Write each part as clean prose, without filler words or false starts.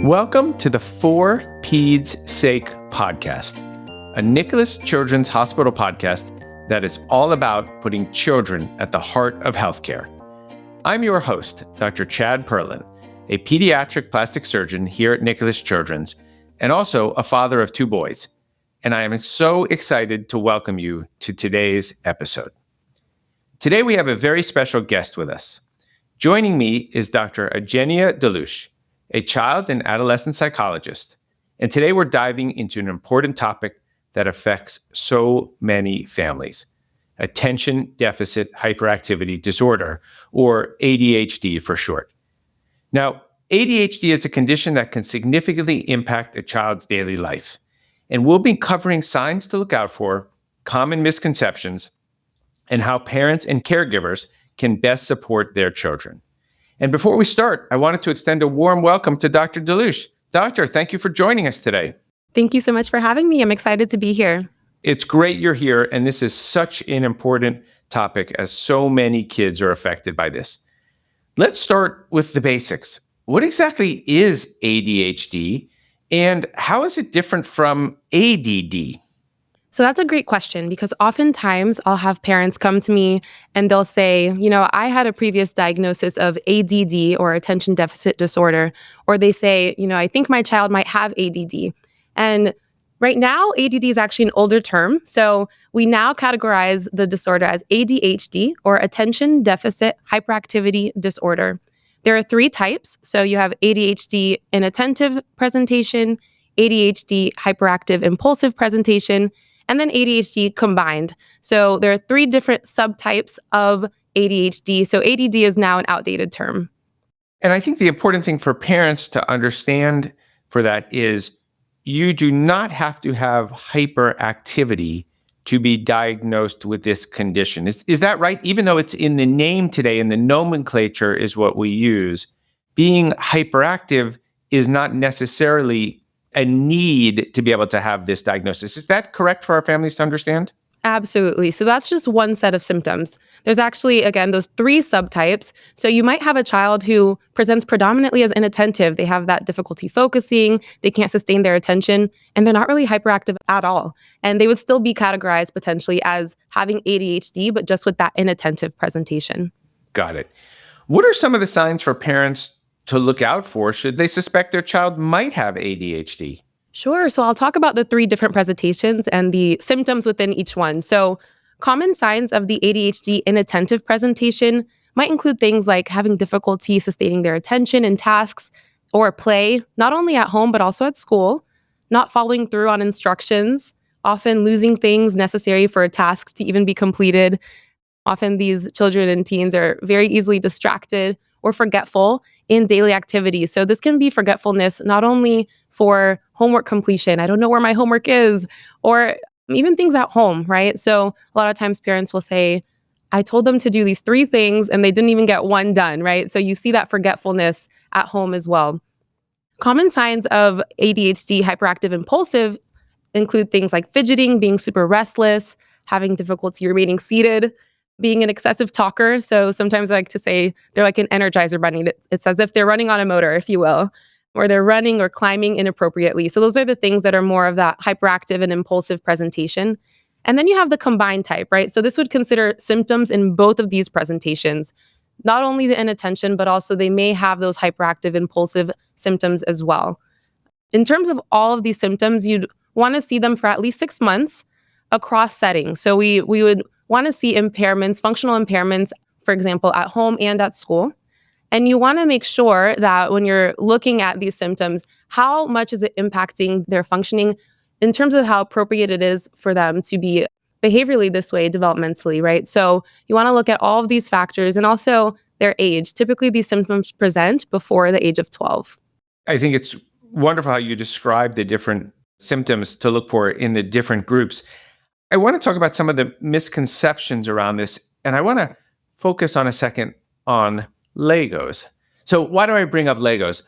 Welcome to the For Peds Sake podcast, a Nicklaus Children's Hospital podcast that is all about putting children at the heart of healthcare. I'm your host, Dr. Chad Perlin, a pediatric plastic surgeon here at Nicklaus Children's, and also a father of two boys. And I am so excited to welcome you to today's episode. Today we have a very special guest with us. Joining me is Dr. Agenia Delouche, a child and adolescent psychologist. And today we're diving into an important topic that affects so many families: attention deficit hyperactivity disorder, or ADHD for short. Now, ADHD is a condition that can significantly impact a child's daily life. And we'll be covering signs to look out for, common misconceptions, and how parents and caregivers can best support their children. And before we start, I wanted to extend a warm welcome to Dr. Delouche. Doctor, thank you for joining us today. Thank you so much for having me. I'm excited to be here. It's great you're here, and this is such an important topic as so many kids are affected by this. Let's start with the basics. What exactly is ADHD, and how is it different from ADD? So that's a great question, because oftentimes I'll have parents come to me and they'll say, I had a previous diagnosis of ADD, or attention deficit disorder, or they say, I think my child might have ADD. And right now, ADD is actually an older term. So we now categorize the disorder as ADHD, or attention deficit hyperactivity disorder. There are three types. So you have ADHD inattentive presentation, ADHD hyperactive impulsive presentation, and then ADHD combined. So there are three different subtypes of ADHD. So ADD is now an outdated term. And I think the important thing for parents to understand for that is you do not have to have hyperactivity to be diagnosed with this condition. Is that right? Even though it's in the name today and the nomenclature is what we use, being hyperactive is not necessarily a need to be able to have this diagnosis. Is that correct for our families to understand? Absolutely. So that's just one set of symptoms. There's actually, again, those three subtypes. So you might have a child who presents predominantly as inattentive. They have that difficulty focusing, they can't sustain their attention, and they're not really hyperactive at all. And they would still be categorized potentially as having ADHD, but just with that inattentive presentation. Got it. What are some of the signs for parents to look out for should they suspect their child might have ADHD? Sure. So I'll talk about the three different presentations and the symptoms within each one. So common signs of the ADHD inattentive presentation might include things like having difficulty sustaining their attention in tasks or play, not only at home, but also at school, not following through on instructions, often losing things necessary for tasks to even be completed. Often these children and teens are very easily distracted or forgetful in daily activities. So this can be forgetfulness not only for homework completion, I don't know where my homework is, or even things at home, right? So a lot of times parents will say, I told them to do these three things and they didn't even get one done, right? So you see that forgetfulness at home as well. Common signs of ADHD hyperactive impulsive include things like fidgeting, being super restless, having difficulty remaining seated, being an excessive talker. So sometimes I like to say they're like an Energizer bunny. It's as if they're running on a motor, if you will, or they're running or climbing inappropriately. So those are the things that are more of that hyperactive and impulsive presentation. And then you have the combined type, right? So this would consider symptoms in both of these presentations, not only the inattention, but also they may have those hyperactive impulsive symptoms as well. In terms of all of these symptoms, you'd want to see them for at least 6 months across settings. So we would want to see impairments, functional impairments, for example, at home and at school. And you want to make sure that when you're looking at these symptoms, how much is it impacting their functioning in terms of how appropriate it is for them to be behaviorally this way developmentally, right? So you want to look at all of these factors and also their age. Typically, these symptoms present before the age of 12. I think it's wonderful how you describe the different symptoms to look for in the different groups. I want to talk about some of the misconceptions around this, and I want to focus on a second on Legos. So why do I bring up Legos?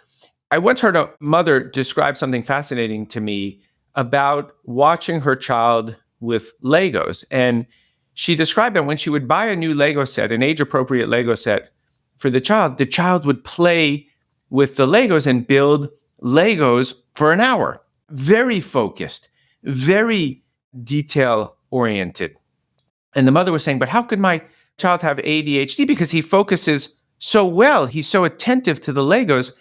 I once heard a mother describe something fascinating to me about watching her child with Legos. And she described that when she would buy a new Lego set, an age-appropriate Lego set for the child would play with the Legos and build Legos for an hour. Very focused, very detail oriented. And the mother was saying, but how could my child have ADHD? Because he focuses so well. He's so attentive to the Legos.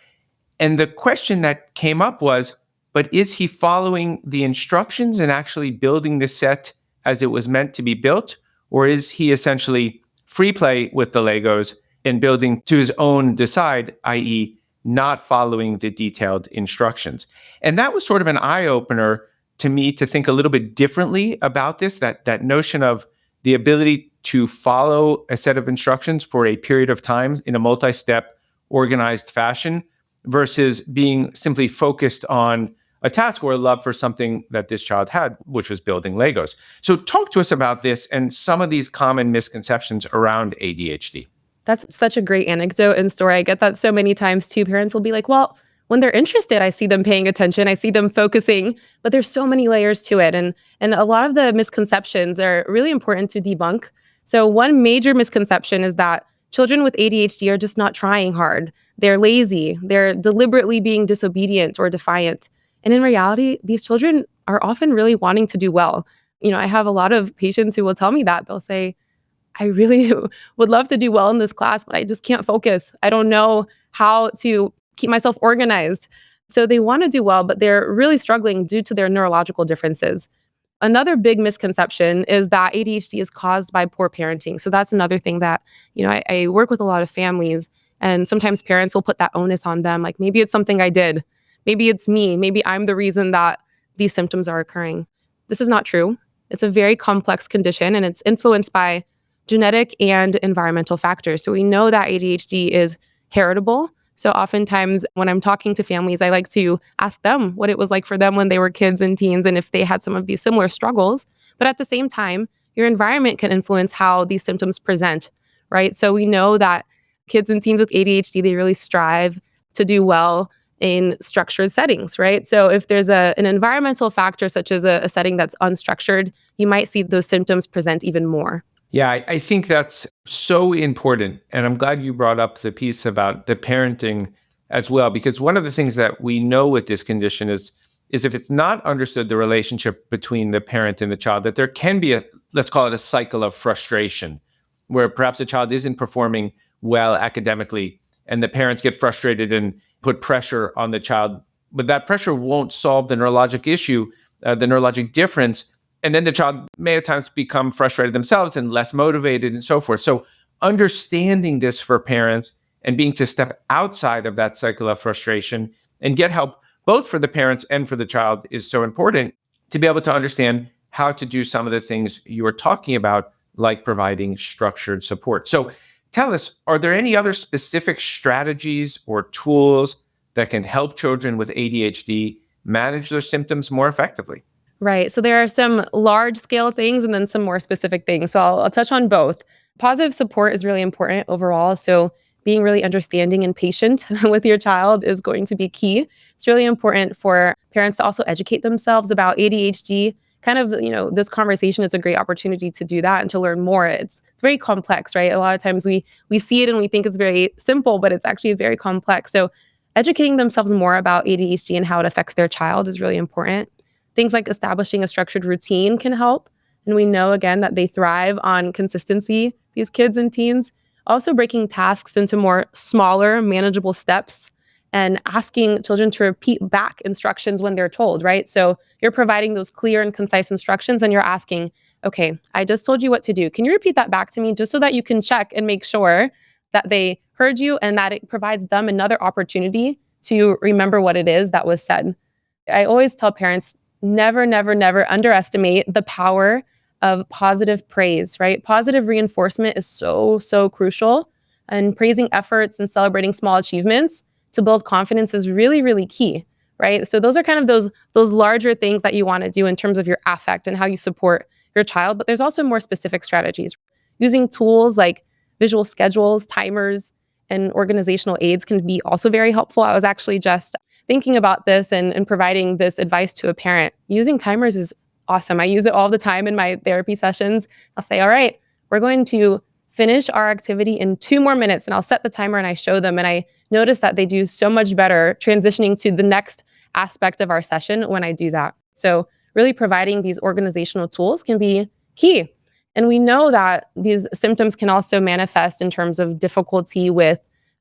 And the question that came up was, but is he following the instructions and actually building the set as it was meant to be built? Or is he essentially free play with the Legos and building to his own decide, i.e., not following the detailed instructions? And that was sort of an eye-opener to me to think a little bit differently about this, that notion of the ability to follow a set of instructions for a period of time in a multi-step, organized fashion versus being simply focused on a task or a love for something that this child had, which was building Legos. So talk to us about this and some of these common misconceptions around ADHD. That's such a great anecdote and story. I get that so many times too. Parents will be like, well, when they're interested, I see them paying attention, I see them focusing, but there's so many layers to it. And a lot of the misconceptions are really important to debunk. So one major misconception is that children with ADHD are just not trying hard. They're lazy. They're deliberately being disobedient or defiant. And in reality, these children are often really wanting to do well. I have a lot of patients who will tell me that. They'll say, I really would love to do well in this class, but I just can't focus. I don't know how to keep myself organized. So they want to do well, but they're really struggling due to their neurological differences. Another big misconception is that ADHD is caused by poor parenting. So that's another thing that, I work with a lot of families, and sometimes parents will put that onus on them. Like, maybe it's something I did. Maybe it's me. Maybe I'm the reason that these symptoms are occurring. This is not true. It's a very complex condition, and it's influenced by genetic and environmental factors. So we know that ADHD is heritable. So oftentimes when I'm talking to families, I like to ask them what it was like for them when they were kids and teens and if they had some of these similar struggles. But at the same time, your environment can influence how these symptoms present, right? So we know that kids and teens with ADHD, they really strive to do well in structured settings, right? So if there's an environmental factor, such as a setting that's unstructured, you might see those symptoms present even more. Yeah, I think that's so important. And I'm glad you brought up the piece about the parenting as well, because one of the things that we know with this condition is if it's not understood, the relationship between the parent and the child, that there can be let's call it a cycle of frustration, where perhaps a child isn't performing well academically and the parents get frustrated and put pressure on the child, but that pressure won't solve the neurologic issue, the neurologic difference. And then the child may at times become frustrated themselves and less motivated and so forth. So understanding this for parents and being to step outside of that cycle of frustration and get help both for the parents and for the child is so important to be able to understand how to do some of the things you were talking about, like providing structured support. So tell us, are there any other specific strategies or tools that can help children with ADHD manage their symptoms more effectively? Right. So there are some large scale things and then some more specific things. So I'll touch on both. Positive support is really important overall. So being really understanding and patient with your child is going to be key. It's really important for parents to also educate themselves about ADHD. Kind of, this conversation is a great opportunity to do that and to learn more. It's very complex, right? A lot of times we see it and we think it's very simple, but it's actually very complex. So educating themselves more about ADHD and how it affects their child is really important. Things like establishing a structured routine can help. And we know, again, that they thrive on consistency, these kids and teens. Also breaking tasks into more smaller, manageable steps and asking children to repeat back instructions when they're told, right? So you're providing those clear and concise instructions and you're asking, okay, I just told you what to do. Can you repeat that back to me just so that you can check and make sure that they heard you and that it provides them another opportunity to remember what it is that was said. I always tell parents, never, never, never underestimate the power of positive praise, right? Positive reinforcement is so, so crucial. And praising efforts and celebrating small achievements to build confidence is really, really key, right? So those are kind of those larger things that you want to do in terms of your affect and how you support your child. But there's also more specific strategies. Using tools like visual schedules, timers, and organizational aids can be also very helpful. I was actually just thinking about this and providing this advice to a parent. Using timers is awesome. I use it all the time in my therapy sessions. I'll say, all right, we're going to finish our activity in 2 more minutes, and I'll set the timer and I show them and I notice that they do so much better transitioning to the next aspect of our session when I do that. So really providing these organizational tools can be key. And we know that these symptoms can also manifest in terms of difficulty with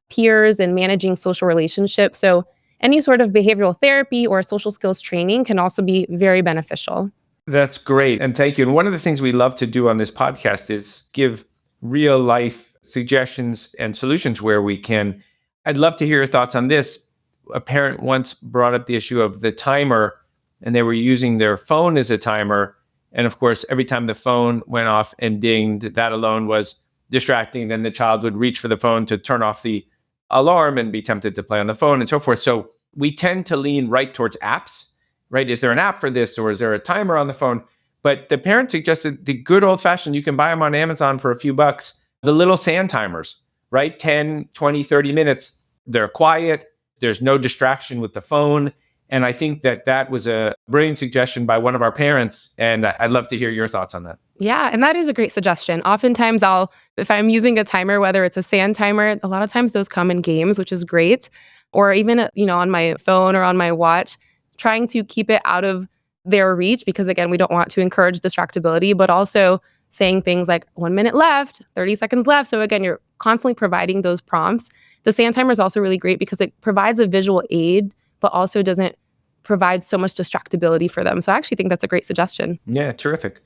peers and managing social relationships. So any sort of behavioral therapy or social skills training can also be very beneficial. That's great. And thank you. And one of the things we love to do on this podcast is give real life suggestions and solutions where we can. I'd love to hear your thoughts on this. A parent once brought up the issue of the timer, and they were using their phone as a timer. And of course, every time the phone went off and dinged, that alone was distracting. Then the child would reach for the phone to turn off the alarm and be tempted to play on the phone and so forth. So we tend to lean right towards apps, right? Is there an app for this, or is there a timer on the phone? But the parent suggested the good old fashioned, you can buy them on Amazon for a few bucks, the little sand timers, right? 10, 20, 30 minutes. They're quiet. There's no distraction with the phone. And I think that was a brilliant suggestion by one of our parents. And I'd love to hear your thoughts on that. Yeah, and that is a great suggestion. Oftentimes if I'm using a timer, whether it's a sand timer, a lot of times those come in games, which is great. Or even, on my phone or on my watch, trying to keep it out of their reach, because again, we don't want to encourage distractibility, but also saying things like 1 minute left, 30 seconds left. So again, you're constantly providing those prompts. The sand timer is also really great because it provides a visual aid, but also doesn't provide so much distractibility for them. So I actually think that's a great suggestion. Yeah, terrific.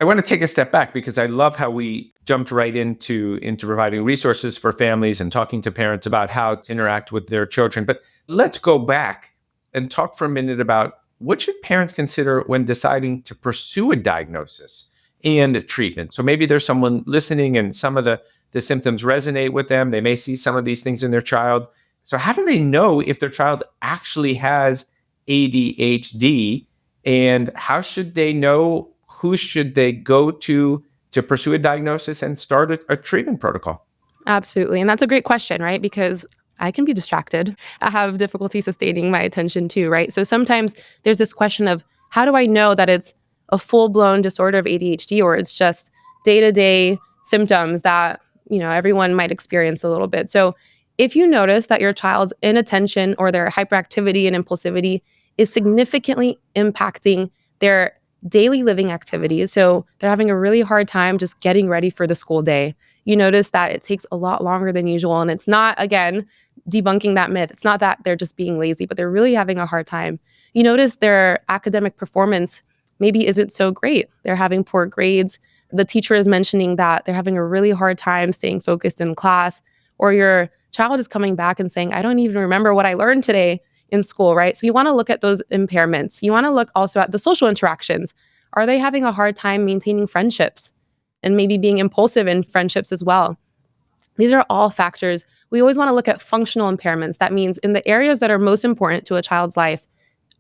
I want to take a step back because I love how we jumped right into providing resources for families and talking to parents about how to interact with their children. But let's go back and talk for a minute about what should parents consider when deciding to pursue a diagnosis and treatment. So maybe there's someone listening and some of the symptoms resonate with them. They may see some of these things in their child. So how do they know if their child actually has ADHD, and how should they know who should they go to pursue a diagnosis and start a treatment protocol? Absolutely. And that's a great question, right? Because I can be distracted. I have difficulty sustaining my attention too, right? So sometimes there's this question of how do I know that it's a full-blown disorder of ADHD or it's just day-to-day symptoms that, everyone might experience a little bit. So if you notice that your child's inattention or their hyperactivity and impulsivity is significantly impacting their daily living activities, so they're having a really hard time just getting ready for the school day, you notice that it takes a lot longer than usual. And it's not, again, debunking that myth. It's not that they're just being lazy, but they're really having a hard time. You notice their academic performance maybe isn't so great. They're having poor grades. The teacher is mentioning that they're having a really hard time staying focused in class, or your child is coming back and saying, I don't even remember what I learned today in school, right? So you want to look at those impairments. You want to look also at the social interactions. Are they having a hard time maintaining friendships and maybe being impulsive in friendships as well? These are all factors. We always want to look at functional impairments. That means in the areas that are most important to a child's life,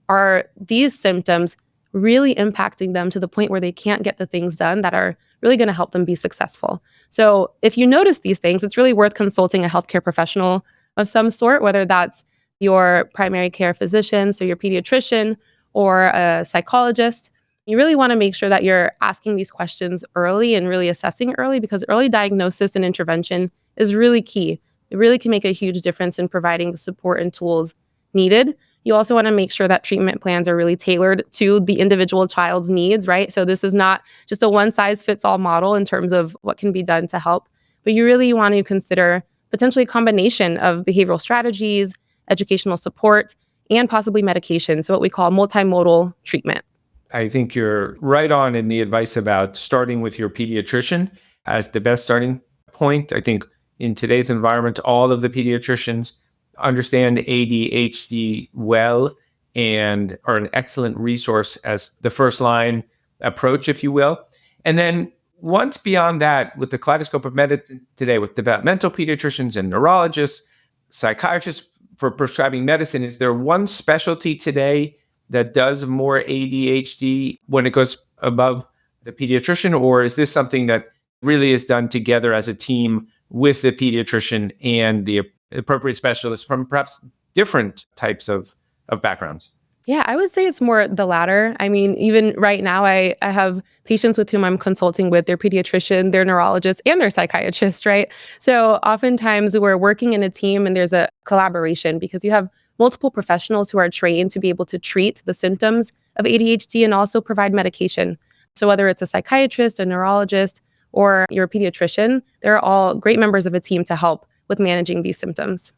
are these symptoms really impacting them to the point where they can't get the things done that are really going to help them be successful? So if you notice these things, it's really worth consulting a healthcare professional of some sort, whether that's your primary care physician, so your pediatrician, or a psychologist. You really want to make sure that you're asking these questions early and really assessing early, because early diagnosis and intervention is really key. It really can make a huge difference in providing the support and tools needed. You also want to make sure that treatment plans are really tailored to the individual child's needs, right? So this is not just a one-size-fits-all model in terms of what can be done to help, but you really want to consider potentially a combination of behavioral strategies, educational support, and possibly medication, so what we call multimodal treatment. I think you're right on in the advice about starting with your pediatrician as the best starting point. I think in today's environment, all of the pediatricians understand ADHD well and are an excellent resource as the first line approach, if you will. And then once beyond that, with the kaleidoscope of medicine today, with developmental pediatricians and neurologists, psychiatrists for prescribing medicine, is there one specialty today that does more ADHD when it goes above the pediatrician, or is this something that really is done together as a team with the pediatrician and the appropriate specialists from perhaps different types of backgrounds? Yeah, I would say it's more the latter. I mean, even right now, I have patients with whom I'm consulting with their pediatrician, their neurologist, and their psychiatrist, right? So oftentimes we're working in a team and there's a collaboration because you have multiple professionals who are trained to be able to treat the symptoms of ADHD and also provide medication. So whether it's a psychiatrist, a neurologist, or your pediatrician, they're all great members of a team to help with managing these symptoms.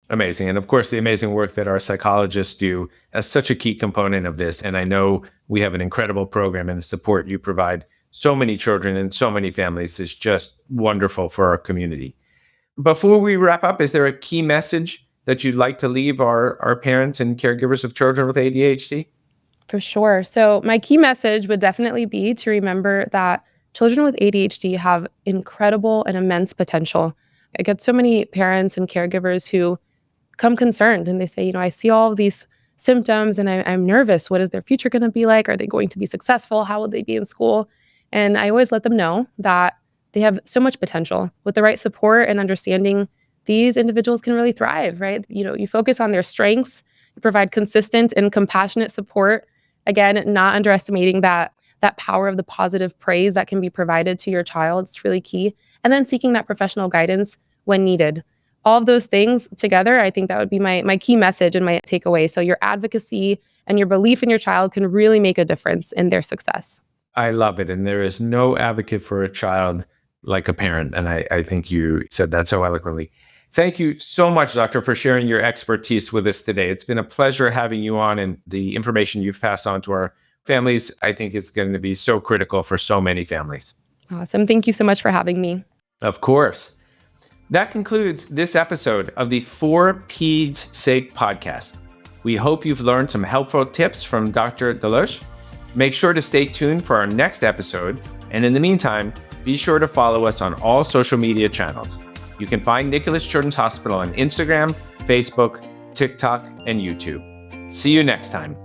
Amazing. And of course, the amazing work that our psychologists do as such a key component of this. And I know we have an incredible program, and the support you provide so many children and so many families is just wonderful for our community. Before we wrap up, is there a key message that you'd like to leave our parents and caregivers of children with ADHD? For sure. So my key message would definitely be to remember that children with ADHD have incredible and immense potential. I get so many parents and caregivers who come concerned and they say, I see all of these symptoms and I'm nervous. What is their future going to be like? Are they going to be successful? How will they be in school? And I always let them know that they have so much potential. With the right support and understanding, these individuals can really thrive, right? You focus on their strengths, you provide consistent and compassionate support. Again, not underestimating that power of the positive praise that can be provided to your child. It's really key. And then seeking that professional guidance when needed. All of those things together, I think that would be my key message and my takeaway. So your advocacy and your belief in your child can really make a difference in their success. I love it. And there is no advocate for a child like a parent. And I think you said that so eloquently. Thank you so much, Doctor, for sharing your expertise with us today. It's been a pleasure having you on, and the information you've passed on to our families, I think is going to be so critical for so many families. Awesome. Thank you so much for having me. Of course. That concludes this episode of the For Peds' Sake podcast. We hope you've learned some helpful tips from Dr. Delouche. Make sure to stay tuned for our next episode. And in the meantime, be sure to follow us on all social media channels. You can find Nicklaus Children's Hospital on Instagram, Facebook, TikTok, and YouTube. See you next time.